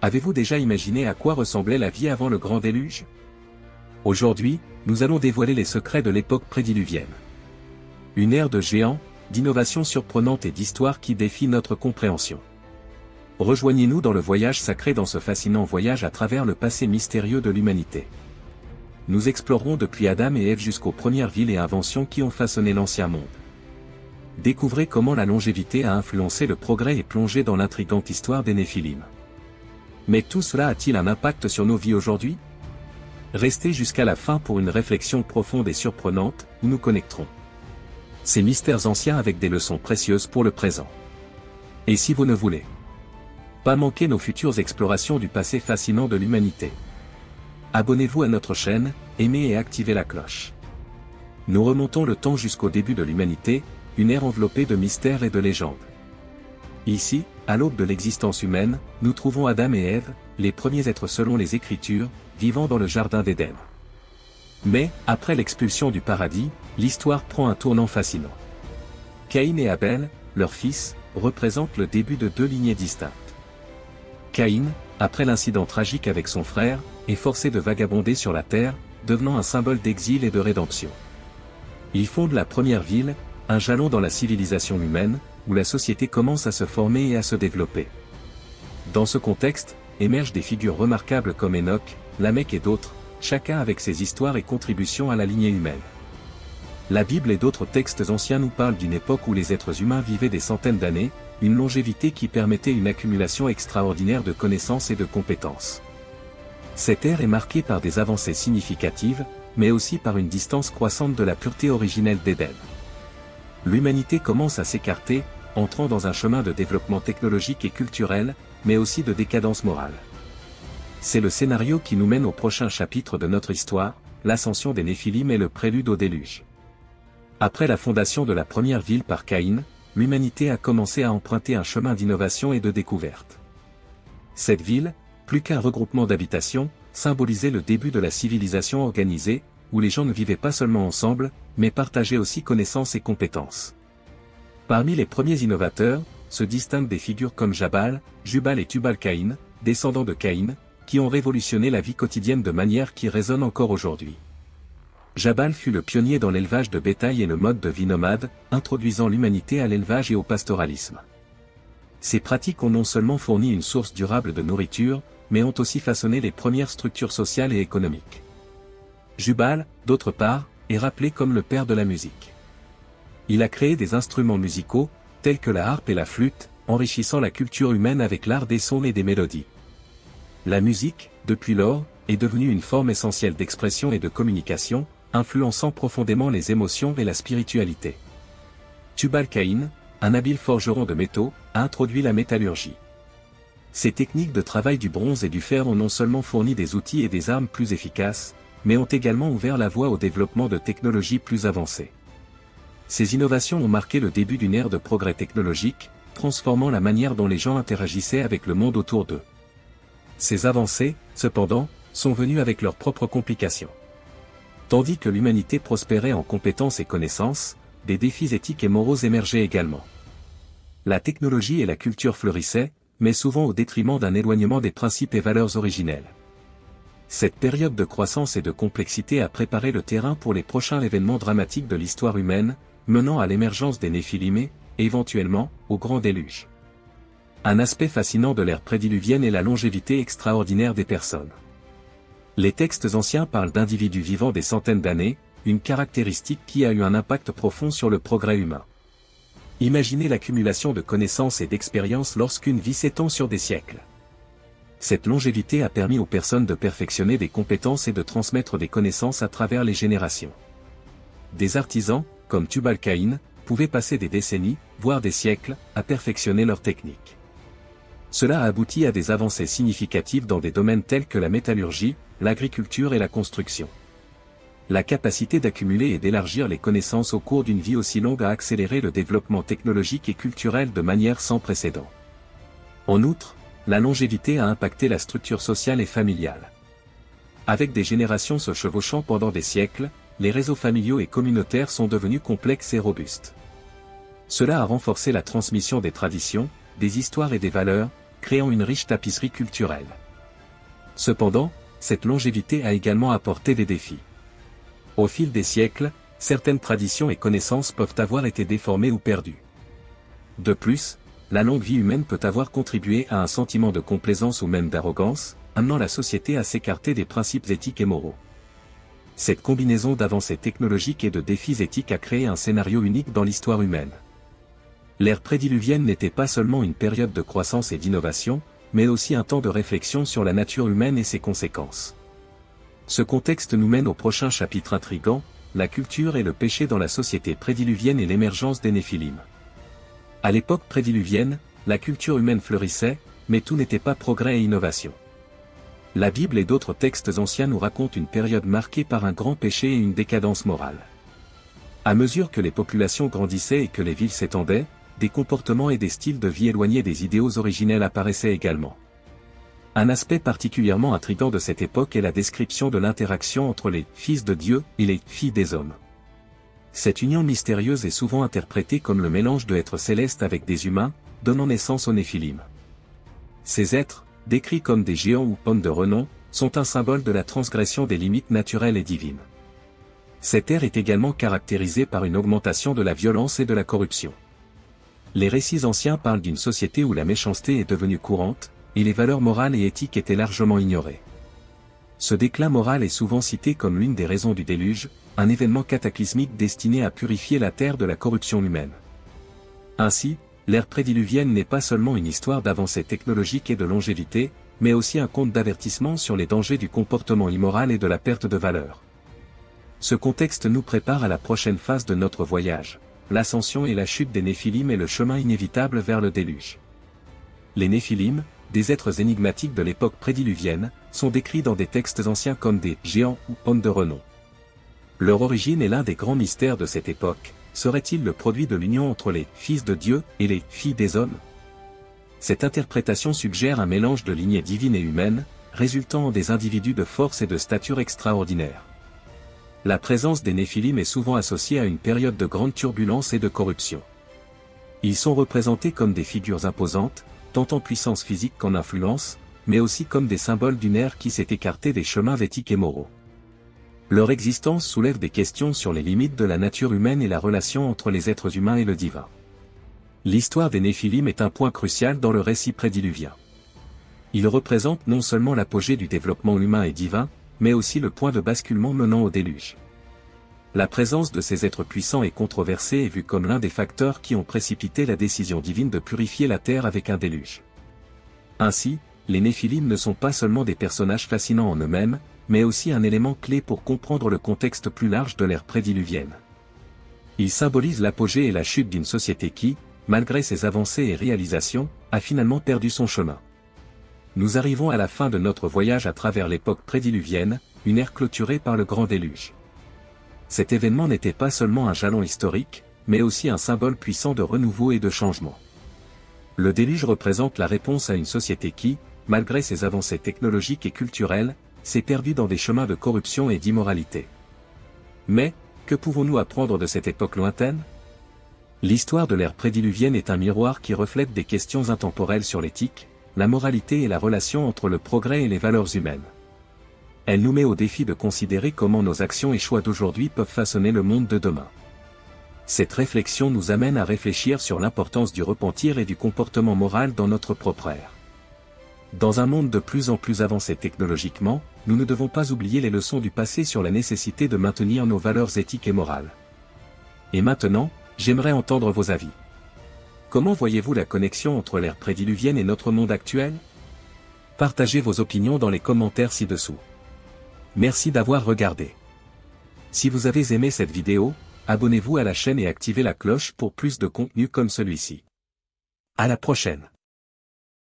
Avez-vous déjà imaginé à quoi ressemblait la vie avant le grand déluge? Aujourd'hui, nous allons dévoiler les secrets de l'époque prédiluvienne. Une ère de géants, d'innovations surprenantes et d'histoires qui défient notre compréhension. Rejoignez-nous dans le voyage sacré dans ce fascinant voyage à travers le passé mystérieux de l'humanité. Nous explorerons depuis Adam et Ève jusqu'aux premières villes et inventions qui ont façonné l'ancien monde. Découvrez comment la longévité a influencé le progrès et plongé dans l'intrigante histoire des Néphilim. Mais tout cela a-t-il un impact sur nos vies aujourd'hui? Restez jusqu'à la fin pour une réflexion profonde et surprenante, où nous connecterons ces mystères anciens avec des leçons précieuses pour le présent. Et si vous ne voulez pas manquer nos futures explorations du passé fascinant de l'humanité, abonnez-vous à notre chaîne, aimez et activez la cloche. Nous remontons le temps jusqu'au début de l'humanité, une ère enveloppée de mystères et de légendes. Ici, à l'aube de l'existence humaine, nous trouvons Adam et Ève, les premiers êtres selon les Écritures, vivant dans le jardin d'Éden. Mais, après l'expulsion du paradis, l'histoire prend un tournant fascinant. Caïn et Abel, leur fils, représentent le début de deux lignées distinctes. Caïn, après l'incident tragique avec son frère, est forcé de vagabonder sur la terre, devenant un symbole d'exil et de rédemption. Il fonde la première ville, un jalon dans la civilisation humaine, où la société commence à se former et à se développer. Dans ce contexte, émergent des figures remarquables comme Enoch, Lamech et d'autres, chacun avec ses histoires et contributions à la lignée humaine. La Bible et d'autres textes anciens nous parlent d'une époque où les êtres humains vivaient des centaines d'années, une longévité qui permettait une accumulation extraordinaire de connaissances et de compétences. Cette ère est marquée par des avancées significatives, mais aussi par une distance croissante de la pureté originelle d'Éden. L'humanité commence à s'écarter, entrant dans un chemin de développement technologique et culturel, mais aussi de décadence morale. C'est le scénario qui nous mène au prochain chapitre de notre histoire, l'ascension des Néphilim et le prélude au déluge. Après la fondation de la première ville par Caïn, l'humanité a commencé à emprunter un chemin d'innovation et de découverte. Cette ville, plus qu'un regroupement d'habitations, symbolisait le début de la civilisation organisée, où les gens ne vivaient pas seulement ensemble, mais partageaient aussi connaissances et compétences. Parmi les premiers innovateurs, se distinguent des figures comme Jabal, Jubal et Tubal-Caïn, descendants de Caïn, qui ont révolutionné la vie quotidienne de manière qui résonne encore aujourd'hui. Jabal fut le pionnier dans l'élevage de bétail et le mode de vie nomade, introduisant l'humanité à l'élevage et au pastoralisme. Ces pratiques ont non seulement fourni une source durable de nourriture, mais ont aussi façonné les premières structures sociales et économiques. Jubal, d'autre part, est rappelé comme le père de la musique. Il a créé des instruments musicaux, tels que la harpe et la flûte, enrichissant la culture humaine avec l'art des sons et des mélodies. La musique, depuis lors, est devenue une forme essentielle d'expression et de communication, influençant profondément les émotions et la spiritualité. Tubal-Caïn, un habile forgeron de métaux, a introduit la métallurgie. Ces techniques de travail du bronze et du fer ont non seulement fourni des outils et des armes plus efficaces, mais ont également ouvert la voie au développement de technologies plus avancées. Ces innovations ont marqué le début d'une ère de progrès technologique, transformant la manière dont les gens interagissaient avec le monde autour d'eux. Ces avancées, cependant, sont venues avec leurs propres complications. Tandis que l'humanité prospérait en compétences et connaissances, des défis éthiques et moraux émergeaient également. La technologie et la culture fleurissaient, mais souvent au détriment d'un éloignement des principes et valeurs originelles. Cette période de croissance et de complexité a préparé le terrain pour les prochains événements dramatiques de l'histoire humaine, menant à l'émergence des Néphilim et, éventuellement, au grand déluge. Un aspect fascinant de l'ère prédiluvienne est la longévité extraordinaire des personnes. Les textes anciens parlent d'individus vivant des centaines d'années, une caractéristique qui a eu un impact profond sur le progrès humain. Imaginez l'accumulation de connaissances et d'expériences lorsqu'une vie s'étend sur des siècles. Cette longévité a permis aux personnes de perfectionner des compétences et de transmettre des connaissances à travers les générations. Des artisans, comme Tubal-Caïn, pouvaient passer des décennies, voire des siècles, à perfectionner leurs techniques. Cela a abouti à des avancées significatives dans des domaines tels que la métallurgie, l'agriculture et la construction. La capacité d'accumuler et d'élargir les connaissances au cours d'une vie aussi longue a accéléré le développement technologique et culturel de manière sans précédent. En outre, la longévité a impacté la structure sociale et familiale. Avec des générations se chevauchant pendant des siècles, les réseaux familiaux et communautaires sont devenus complexes et robustes. Cela a renforcé la transmission des traditions, des histoires et des valeurs, créant une riche tapisserie culturelle. Cependant, cette longévité a également apporté des défis. Au fil des siècles, certaines traditions et connaissances peuvent avoir été déformées ou perdues. De plus, la longue vie humaine peut avoir contribué à un sentiment de complaisance ou même d'arrogance, amenant la société à s'écarter des principes éthiques et moraux. Cette combinaison d'avancées technologiques et de défis éthiques a créé un scénario unique dans l'histoire humaine. L'ère prédiluvienne n'était pas seulement une période de croissance et d'innovation, mais aussi un temps de réflexion sur la nature humaine et ses conséquences. Ce contexte nous mène au prochain chapitre intrigant, la culture et le péché dans la société prédiluvienne et l'émergence des Néphilim. À l'époque prédiluvienne, la culture humaine fleurissait, mais tout n'était pas progrès et innovation. La Bible et d'autres textes anciens nous racontent une période marquée par un grand péché et une décadence morale. À mesure que les populations grandissaient et que les villes s'étendaient, des comportements et des styles de vie éloignés des idéaux originels apparaissaient également. Un aspect particulièrement intrigant de cette époque est la description de l'interaction entre les fils de Dieu et les filles des hommes. Cette union mystérieuse est souvent interprétée comme le mélange de êtres célestes avec des humains, donnant naissance aux Néphilim. Ces êtres, décrits comme des géants ou pommes de renom, sont un symbole de la transgression des limites naturelles et divines. Cette ère est également caractérisée par une augmentation de la violence et de la corruption. Les récits anciens parlent d'une société où la méchanceté est devenue courante, et les valeurs morales et éthiques étaient largement ignorées. Ce déclin moral est souvent cité comme l'une des raisons du déluge, un événement cataclysmique destiné à purifier la terre de la corruption humaine. Ainsi, l'ère prédiluvienne n'est pas seulement une histoire d'avancées technologiques et de longévité, mais aussi un conte d'avertissement sur les dangers du comportement immoral et de la perte de valeur. Ce contexte nous prépare à la prochaine phase de notre voyage, l'ascension et la chute des Néphilim et le chemin inévitable vers le déluge. Les Néphilim, des êtres énigmatiques de l'époque prédiluvienne, sont décrits dans des textes anciens comme des géants ou pommes de renom. Leur origine est l'un des grands mystères de cette époque. Serait-il le produit de l'union entre les fils de Dieu et les filles des hommes? Cette interprétation suggère un mélange de lignées divines et humaines, résultant en des individus de force et de stature extraordinaire. La présence des Néphilim est souvent associée à une période de grande turbulence et de corruption. Ils sont représentés comme des figures imposantes, tant en puissance physique qu'en influence, mais aussi comme des symboles d'une ère qui s'est écartée des chemins éthiques et moraux. Leur existence soulève des questions sur les limites de la nature humaine et la relation entre les êtres humains et le divin. L'histoire des Néphilim est un point crucial dans le récit prédiluvien. Il représente non seulement l'apogée du développement humain et divin, mais aussi le point de basculement menant au déluge. La présence de ces êtres puissants et controversés est vue comme l'un des facteurs qui ont précipité la décision divine de purifier la terre avec un déluge. Ainsi, les Néphilim ne sont pas seulement des personnages fascinants en eux-mêmes, mais aussi un élément clé pour comprendre le contexte plus large de l'ère prédiluvienne. Ils symbolisent l'apogée et la chute d'une société qui, malgré ses avancées et réalisations, a finalement perdu son chemin. Nous arrivons à la fin de notre voyage à travers l'époque prédiluvienne, une ère clôturée par le grand déluge. Cet événement n'était pas seulement un jalon historique, mais aussi un symbole puissant de renouveau et de changement. Le déluge représente la réponse à une société qui, malgré ses avancées technologiques et culturelles, s'est perdue dans des chemins de corruption et d'immoralité. Mais, que pouvons-nous apprendre de cette époque lointaine? L'histoire de l'ère prédiluvienne est un miroir qui reflète des questions intemporelles sur l'éthique, la moralité et la relation entre le progrès et les valeurs humaines. Elle nous met au défi de considérer comment nos actions et choix d'aujourd'hui peuvent façonner le monde de demain. Cette réflexion nous amène à réfléchir sur l'importance du repentir et du comportement moral dans notre propre ère. Dans un monde de plus en plus avancé technologiquement, nous ne devons pas oublier les leçons du passé sur la nécessité de maintenir nos valeurs éthiques et morales. Et maintenant, j'aimerais entendre vos avis. Comment voyez-vous la connexion entre l'ère prédiluvienne et notre monde actuel? Partagez vos opinions dans les commentaires ci-dessous. Merci d'avoir regardé. Si vous avez aimé cette vidéo, abonnez-vous à la chaîne et activez la cloche pour plus de contenu comme celui-ci. À la prochaine.